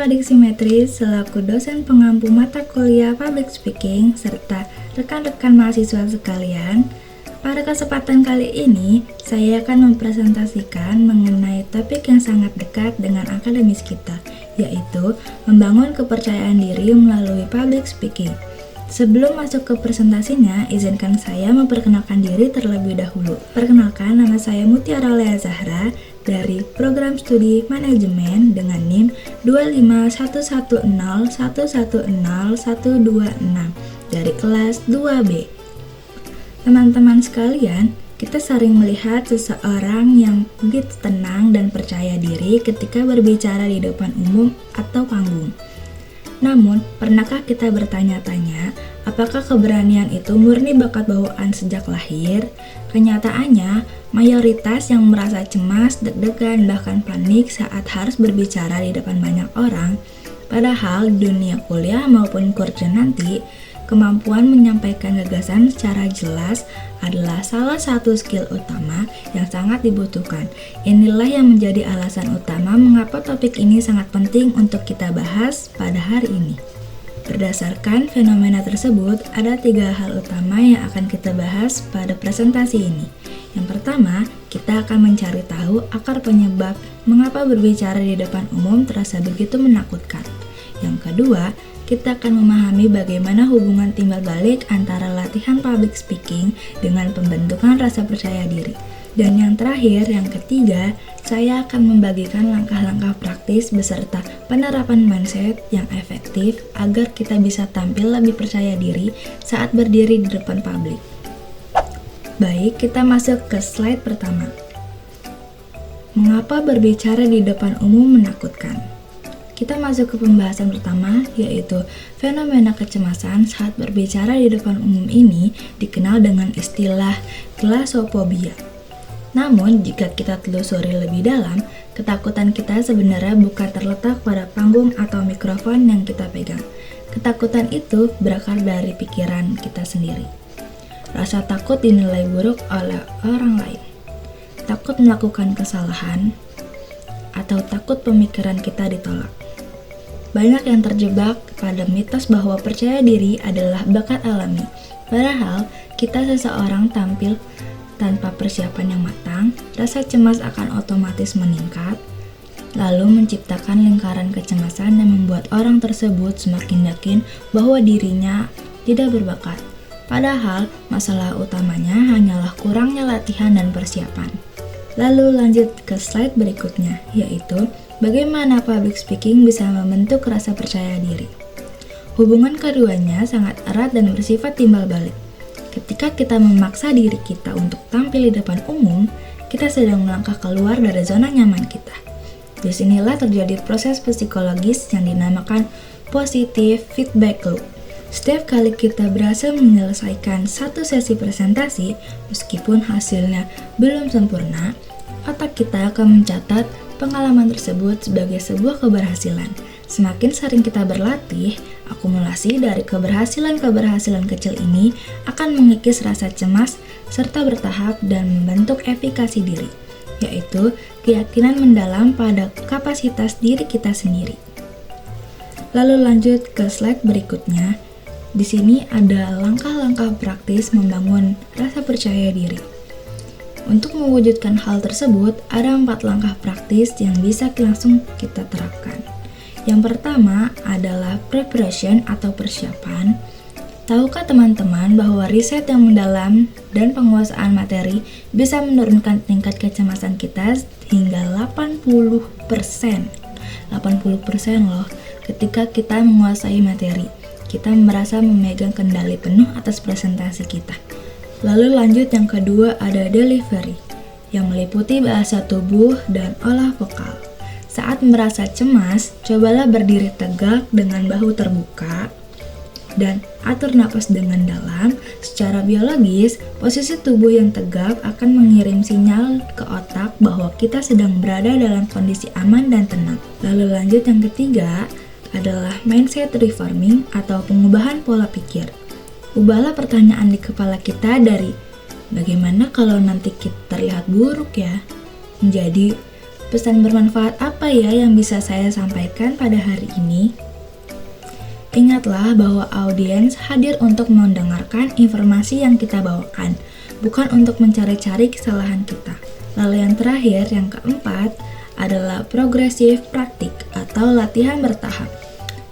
Adik Simetris selaku dosen pengampu mata kuliah Public Speaking serta rekan-rekan mahasiswa sekalian. Pada kesempatan kali ini, saya akan mempresentasikan mengenai topik yang sangat dekat dengan akademis kita, yaitu membangun kepercayaan diri melalui public speaking. Sebelum masuk ke presentasinya, izinkan saya memperkenalkan diri terlebih dahulu. Perkenalkan, nama saya Mutiara Lea Zahra dari Program Studi Manajemen dengan NIM 25110110126 dari kelas 2B. Teman-teman sekalian, kita sering melihat seseorang yang begitu tenang dan percaya diri ketika berbicara di depan umum atau panggung. Namun, pernahkah kita bertanya-tanya, apakah keberanian itu murni bakat bawaan sejak lahir? Kenyataannya, mayoritas yang merasa cemas, deg-degan, bahkan panik saat harus berbicara di depan banyak orang. Padahal, di dunia kuliah maupun kerja nanti, kemampuan menyampaikan gagasan secara jelas adalah salah satu skill utama yang sangat dibutuhkan. Inilah yang menjadi alasan utama mengapa topik ini sangat penting untuk kita bahas pada hari ini. Berdasarkan fenomena tersebut, ada 3 hal utama yang akan kita bahas pada presentasi ini. Yang pertama, kita akan mencari tahu akar penyebab mengapa berbicara di depan umum terasa begitu menakutkan. Yang kedua, kita akan memahami bagaimana hubungan timbal balik antara latihan public speaking dengan pembentukan rasa percaya diri. Dan yang terakhir, yang ketiga, saya akan membagikan langkah-langkah praktis beserta penerapan mindset yang efektif agar kita bisa tampil lebih percaya diri saat berdiri di depan publik. Baik, kita masuk ke slide pertama. Mengapa berbicara di depan umum menakutkan? Kita masuk ke pembahasan pertama, yaitu fenomena kecemasan saat berbicara di depan umum ini dikenal dengan istilah glossophobia. Namun, jika kita telusuri lebih dalam, ketakutan kita sebenarnya bukan terletak pada panggung atau mikrofon yang kita pegang. Ketakutan itu berakar dari pikiran kita sendiri. Rasa takut dinilai buruk oleh orang lain, takut melakukan kesalahan, atau takut pemikiran kita ditolak. Banyak yang terjebak pada mitos bahwa percaya diri adalah bakat alami. Padahal, kita seseorang tampil tanpa persiapan yang matang, rasa cemas akan otomatis meningkat, lalu menciptakan lingkaran kecemasan yang membuat orang tersebut semakin yakin bahwa dirinya tidak berbakat. Padahal, masalah utamanya hanyalah kurangnya latihan dan persiapan. Lalu lanjut ke slide berikutnya, yaitu bagaimana public speaking bisa membentuk rasa percaya diri. Hubungan keduanya sangat erat dan bersifat timbal balik. Ketika kita memaksa diri kita untuk tampil di depan umum, kita sedang melangkah keluar dari zona nyaman kita. Disinilah terjadi proses psikologis yang dinamakan positive feedback loop. Setiap kali kita berhasil menyelesaikan satu sesi presentasi, meskipun hasilnya belum sempurna, otak kita akan mencatat pengalaman tersebut sebagai sebuah keberhasilan. Semakin sering kita berlatih, akumulasi dari keberhasilan-keberhasilan kecil ini akan mengikis rasa cemas serta bertahap dan membentuk efikasi diri, yaitu keyakinan mendalam pada kapasitas diri kita sendiri. Lalu lanjut ke slide berikutnya. Di sini ada langkah-langkah praktis membangun rasa percaya diri. Untuk mewujudkan hal tersebut, ada 4 langkah praktis yang bisa langsung kita terapkan. Yang pertama adalah preparation atau persiapan. Tahukah teman-teman bahwa riset yang mendalam dan penguasaan materi bisa menurunkan tingkat kecemasan kita hingga 80%. 80% loh, ketika kita menguasai materi. Kita merasa memegang kendali penuh atas presentasi kita. Lalu lanjut yang kedua ada delivery, yang meliputi bahasa tubuh dan olah vokal. Saat merasa cemas, cobalah berdiri tegak dengan bahu terbuka dan atur napas dengan dalam. Secara biologis, posisi tubuh yang tegak akan mengirim sinyal ke otak bahwa kita sedang berada dalam kondisi aman dan tenang. Lalu lanjut yang ketiga adalah mindset reforming atau pengubahan pola pikir. Ubahlah pertanyaan di kepala kita dari bagaimana kalau nanti kita terlihat buruk ya, menjadi pesan bermanfaat apa ya yang bisa saya sampaikan pada hari ini? Ingatlah bahwa audiens hadir untuk mendengarkan informasi yang kita bawakan, bukan untuk mencari-cari kesalahan kita. Lalu yang terakhir, yang keempat, adalah progresif praktik atau latihan bertahap.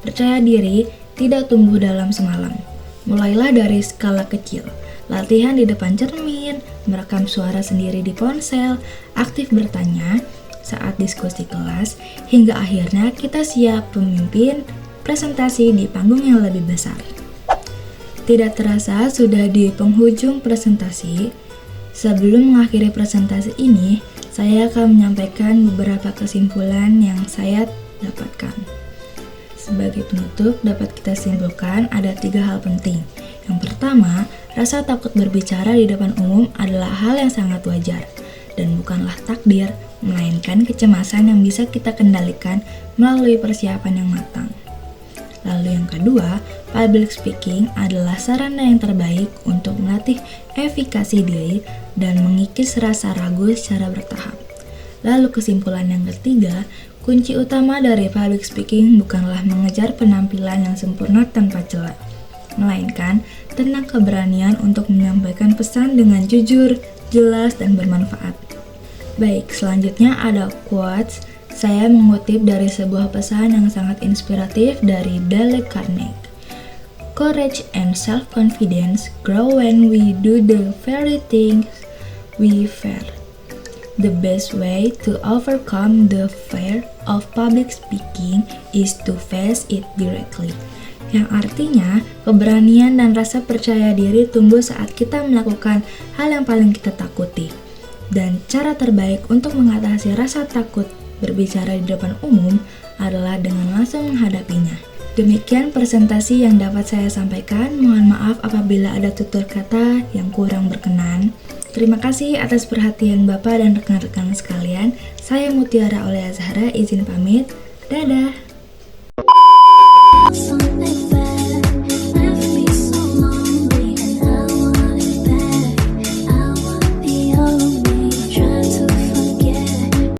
Percaya diri tidak tumbuh dalam semalam. Mulailah dari skala kecil, latihan di depan cermin, merekam suara sendiri di ponsel, aktif bertanya saat diskusi kelas, hingga akhirnya kita siap memimpin presentasi di panggung yang lebih besar. Tidak terasa sudah di penghujung presentasi. Sebelum mengakhiri presentasi ini, saya akan menyampaikan beberapa kesimpulan yang saya dapatkan. Sebagai penutup, dapat kita simpulkan ada 3 hal penting. Yang pertama, rasa takut berbicara di depan umum adalah hal yang sangat wajar dan bukanlah takdir, melainkan kecemasan yang bisa kita kendalikan melalui persiapan yang matang. Lalu yang kedua, public speaking adalah sarana yang terbaik untuk melatih efikasi diri dan mengikis rasa ragu secara bertahap. Lalu kesimpulan yang ketiga, kunci utama dari public speaking bukanlah mengejar penampilan yang sempurna tanpa celah, melainkan tentang keberanian untuk menyampaikan pesan dengan jujur, jelas, dan bermanfaat. Baik, selanjutnya ada quotes. Saya mengutip dari sebuah pesan yang sangat inspiratif dari Dale Carnegie. Courage and self-confidence grow when we do the very things we fear. The best way to overcome the fear of public speaking is to face it directly. Yang artinya, keberanian dan rasa percaya diri tumbuh saat kita melakukan hal yang paling kita takuti. Dan cara terbaik untuk mengatasi rasa takut berbicara di depan umum adalah dengan langsung menghadapinya. Demikian presentasi yang dapat saya sampaikan. Mohon maaf apabila ada tutur kata yang kurang berkenan. Terima kasih atas perhatian Bapak dan rekan-rekan sekalian. Saya Mutiara Aulia Zahra izin pamit. Dadah.